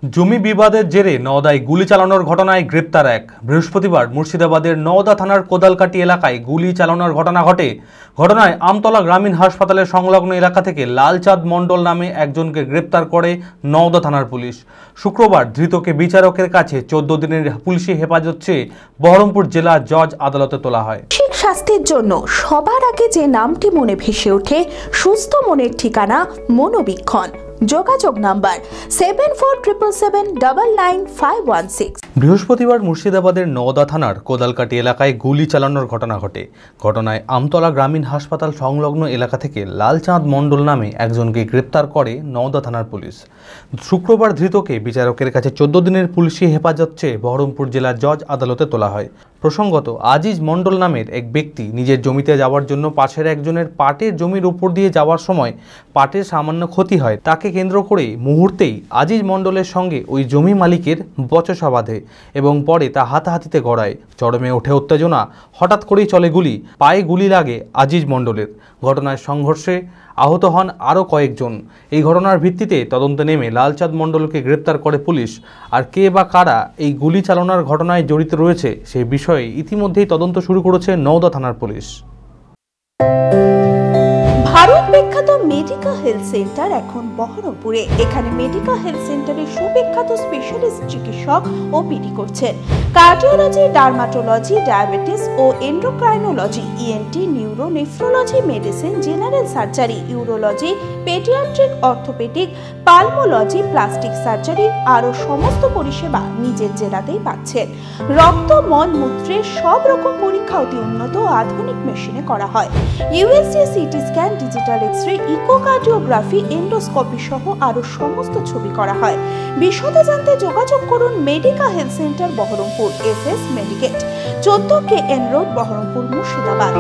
জমি বিবাদের জেরে নওদায় গুলি চালানোর ঘটনায় গ্রেপ্তার এক। বৃহস্পতিবার মুর্শিদাবাদের নওদা থানার কোদালকাটি এলাকায় গুলি চালানোর ঘটনা ঘটে। ঘটনায় আমতলা গ্রামীণ হাসপাতালের সংলগ্ন এলাকা থেকে লালচাঁদ মণ্ডল নামে একজনকে গ্রেপ্তার করে নওদা থানার পুলিশ। শুক্রবার ধৃতকে বিচারকের কাছে 14 দিনের পুলিশি হেফাজত চেয়ে বহরমপুর জেলা জজ আদালতে তোলা হয়। স্বাস্থ্যের জন্য সবার আগে যে নামটি মনে ভেসে ওঠে, সুস্থ মনের ঠিকানা মনোবীক্ষণ। যোগাযোগ নাম্বার 7477799516। বৃহস্পতিবার মুর্শিদাবাদের নওদা থানার কোদালকাটি এলাকায় গুলি চালানোর ঘটনা ঘটে। ঘটনায় আমতলা গ্রামীণ হাসপাতাল সংলগ্ন এলাকা থেকে লালচাঁদ মণ্ডল নামে একজনকে গ্রেপ্তার করে নওদা থানার পুলিশ। শুক্রবার ধৃতকে বিচারকের কাছে 14 দিনের পুলিশি হেফাজত চেয়ে বহরমপুর জেলা জজ আদালতে তোলা হয়। প্রসঙ্গত, আজিজ মণ্ডল নামের এক ব্যক্তি নিজের জমিতে যাওয়ার জন্য পাশের একজনের পাটের জমির উপর দিয়ে যাওয়ার সময় পাটের সামান্য ক্ষতি হয়। তাকে কেন্দ্র করে মুহূর্তেই আজিজ মণ্ডলের সঙ্গে ওই জমি মালিকের বচসা বাঁধে এবং পরে তা হাতাহাতিতে গড়ায়। চরমে ওঠে উত্তেজনা, হঠাৎ করেই চলে গুলি। পায়ে গুলি লাগে আজিজ মণ্ডলের। ঘটনায় সংঘর্ষে আহত হন আরও কয়েকজন। এই ঘটনার ভিত্তিতে তদন্তে নেমে লালচাঁদ মণ্ডলকে গ্রেপ্তার করে পুলিশ। আর কে বা কারা এই গুলি চালানোর ঘটনায় জড়িত রয়েছে সেই বিষয়ে ইতিমধ্যেই তদন্ত শুরু করেছে নওদা থানার পুলিশ। ভারত বিখ্যাত মেডিকা হেলথ সেন্টার এখন বহরমপুরে। এখানে মেডিকা হেলথ সেন্টারে সুবিখ্যাত স্পেশালিস্ট চিকিৎসক ওপিডি করছেন। কার্ডিওলজি, ডার্মাটোলজি, ডায়াবেটিস ও endocrinology, ENT, neuro, nephrology, medicine, general surgery, urology, paediatric, orthopaedic, pulmology, plastic surgery আরও সমস্ত পরিষেবা নিজের জেলাতেই পাচ্ছেন। রক্ত, মল, মূত্রের সব রকম পরীক্ষা অতি উন্নত ও আধুনিক মেশিনে করা হয়। USG, CT scan, digital X-ray, echocardiography, endoscopy সহ আরো সমস্ত ছবি করা হয়। বিশদে জানতে যোগাযোগ করুন Medica health centre Baharampur, SS Medicate, 14 KN road, Baharampur, Murshidabad.